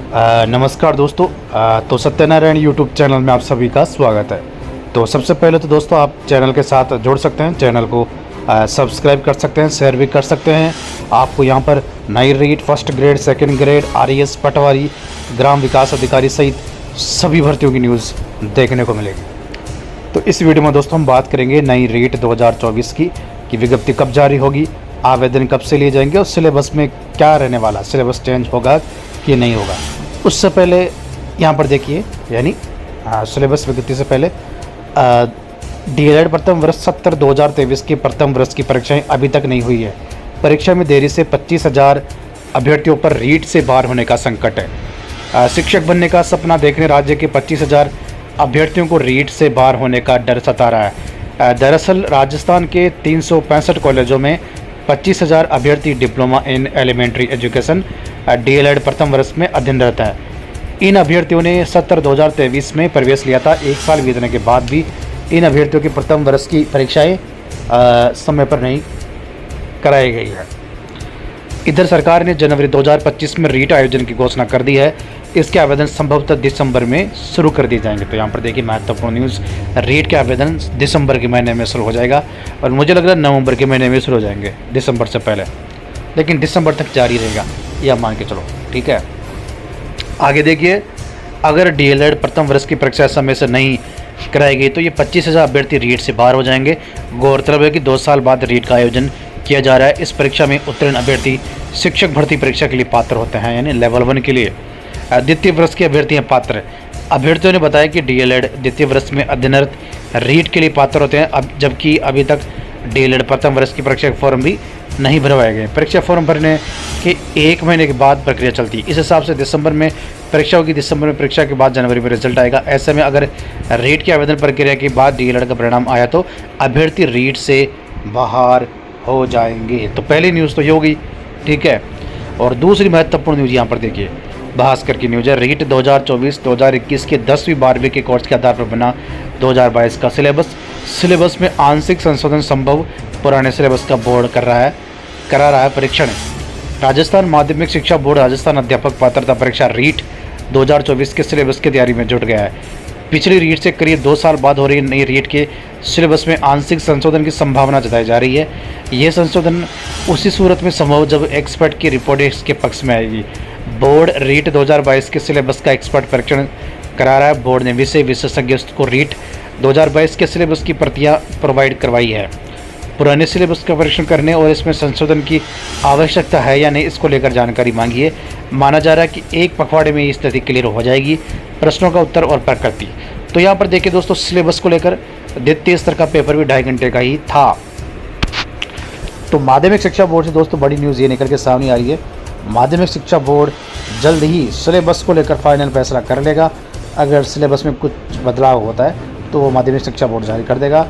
नमस्कार दोस्तों। तो सत्यनारायण यूट्यूब चैनल में आप सभी का स्वागत है। तो सबसे पहले तो दोस्तों आप चैनल के साथ जुड़ सकते हैं, चैनल को सब्सक्राइब कर सकते हैं, शेयर भी कर सकते हैं। आपको यहाँ पर नई REET, first grade, second grade, RAS, patwari, ग्राम विकास अधिकारी सहित सभी भर्तियों की न्यूज़ देखने को मिलेगी। तो इस वीडियो में दोस्तों हम बात करेंगे नई रीट 2024 की विज्ञप्ति कब जारी होगी, आवेदन कब से लिए जाएंगे और सिलेबस में क्या रहने वाला, सिलेबस चेंज होगा कि नहीं होगा। उससे पहले यहाँ पर देखिए, यानी सिलेबस विज्ञप्ति से पहले डीएलएड प्रथम वर्ष 70-2023 की प्रथम वर्ष की परीक्षाएं अभी तक नहीं हुई है। परीक्षा में देरी से 25,000 अभ्यर्थियों पर रीट से बाहर होने का संकट है। शिक्षक बनने का सपना देखने राज्य के 25,000 अभ्यर्थियों को रीट से बाहर होने का डर सता रहा है। दरअसल राजस्थान के 365 कॉलेजों में 25,000 अभ्यर्थी diploma in elementary education DElEd प्रथम वर्ष में अध्ययनरत है। इन अभ्यर्थियों ने 70-2023 में प्रवेश लिया था। एक साल बीतने के बाद भी इन अभ्यर्थियों की प्रथम वर्ष की परीक्षाएं समय पर नहीं कराई गई है। इधर सरकार ने जनवरी 2025 में रीट आयोजन की घोषणा कर दी है। इसके आवेदन संभवतः दिसंबर में शुरू कर दिए जाएंगे। तो यहाँ पर देखिए महत्वपूर्ण न्यूज़, रीट के आवेदन दिसंबर के महीने में शुरू हो जाएगा और मुझे लग रहा है नवंबर के महीने में शुरू हो जाएंगे, दिसंबर से पहले, लेकिन दिसंबर तक जारी रहेगा, यह मान के चलो, ठीक है। आगे देखिए, अगर डीएलएड प्रथम वर्ष की परीक्षा समय से नहीं कराई गई तो ये 25,000 अभ्यर्थी रीट से बाहर हो जाएंगे। गौरतलब है कि 2 साल बाद रीट का आयोजन किया जा रहा है। इस परीक्षा में उत्तीर्ण अभ्यर्थी शिक्षक भर्ती परीक्षा के लिए पात्र होते हैं, यानी लेवल 1 के लिए। द्वितीय वर्ष के अभ्यर्थी हैं पात्र। अभ्यर्थियों ने बताया कि डीएलएड द्वितीय वर्ष में अध्ययनरत रीट के लिए पात्र होते हैं, अब जबकि अभी तक डीएलएड प्रथम वर्ष की परीक्षा के फॉर्म भी नहीं भरवाए गए। परीक्षा फॉर्म भरने के 1 महीने के बाद प्रक्रिया चलती है। इस हिसाब से दिसंबर में परीक्षा होगी, दिसंबर में परीक्षा के बाद जनवरी में रिजल्ट आएगा। ऐसे में अगर रीट की आवेदन प्रक्रिया के बाद डीएलएड का परिणाम आया तो अभ्यर्थी रीट से बाहर हो जाएंगे। तो पहली न्यूज़ तो ये होगी, ठीक है। और दूसरी महत्वपूर्ण न्यूज़ यहाँ पर देखिए, भास्कर की न्यूज़ है। रीट 2024-2021 के 10वीं 12वीं के कोर्स के आधार पर बना 2022 का सिलेबस में आंशिक संशोधन संभव, पुराने सिलेबस का बोर्ड करा रहा है परीक्षण। राजस्थान माध्यमिक शिक्षा बोर्ड राजस्थान अध्यापक पात्रता परीक्षा रीट 2024 के सिलेबस की तैयारी में जुट गया है। पिछली रीट से करीब 2 साल बाद हो रही नई रीट के सिलेबस में आंशिक संशोधन की संभावना जताई जा रही है। यह संशोधन उसी सूरत में संभव जब एक्सपर्ट की रिपोर्ट इसके पक्ष में आएगी। बोर्ड रीट 2022 के सिलेबस का एक्सपर्ट परीक्षण करा रहा है। बोर्ड ने विषय विशेषज्ञ को रीट 2022 के सिलेबस की प्रतियां प्रोवाइड करवाई है। पुराने सिलेबस का परीक्षण करने और इसमें संशोधन की आवश्यकता है या नहीं, इसको लेकर जानकारी मांगी है। माना जा रहा है कि एक पखवाड़े में ये स्थिति क्लियर हो जाएगी। प्रश्नों का उत्तर और प्रकृति। तो यहाँ पर देखिए दोस्तों, सिलेबस को लेकर द्वितीय स्तर का पेपर भी 2.5 घंटे का ही था। तो माध्यमिक शिक्षा बोर्ड से दोस्तों बड़ी न्यूज़ ये निकल के सामने आ रही है। माध्यमिक शिक्षा बोर्ड जल्द ही सिलेबस को लेकर फाइनल फैसला कर लेगा। अगर सिलेबस में कुछ बदलाव होता है तो वो माध्यमिक शिक्षा बोर्ड जारी कर देगा।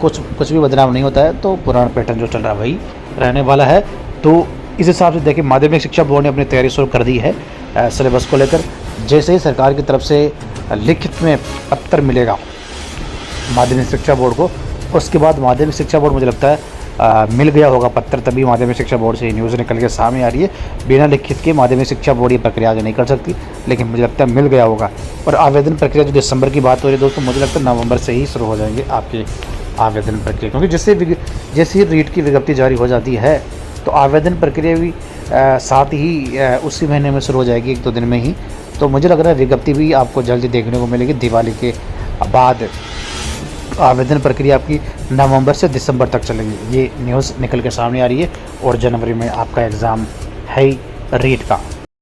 कुछ भी बदलाव नहीं होता है तो पुराना पैटर्न जो चल रहा है वही रहने वाला है। तो इस हिसाब से देखिए, माध्यमिक शिक्षा बोर्ड ने अपनी तैयारी शुरू कर दी है सिलेबस को लेकर। जैसे ही सरकार की तरफ से लिखित में पत्र मिलेगा माध्यमिक शिक्षा बोर्ड को, उसके बाद माध्यमिक शिक्षा बोर्ड, मुझे लगता है मिल गया होगा पत्र, तभी माध्यमिक शिक्षा बोर्ड से ये न्यूज़ निकल के सामने आ रही है। बिना लिखित के माध्यमिक शिक्षा बोर्ड ये प्रक्रिया आगे नहीं कर सकती, लेकिन मुझे लगता है मिल गया होगा। और आवेदन प्रक्रिया जो दिसंबर की बात हो रही है दोस्तों, मुझे लगता है नवंबर से ही शुरू हो जाएंगे आपके आवेदन प्रक्रिया, क्योंकि जैसे ही रीट की विज्ञप्ति जारी हो जाती है तो आवेदन प्रक्रिया भी साथ ही उसी महीने में शुरू हो जाएगी, 1-2 दिन में ही। तो मुझे लग रहा है विज्ञप्ति भी आपको जल्दी देखने को मिलेगी। दिवाली के बाद आवेदन प्रक्रिया आपकी नवंबर से दिसंबर तक चलेगी, ये न्यूज़ निकल के सामने आ रही है। और जनवरी में आपका एग्ज़ाम है रीट का।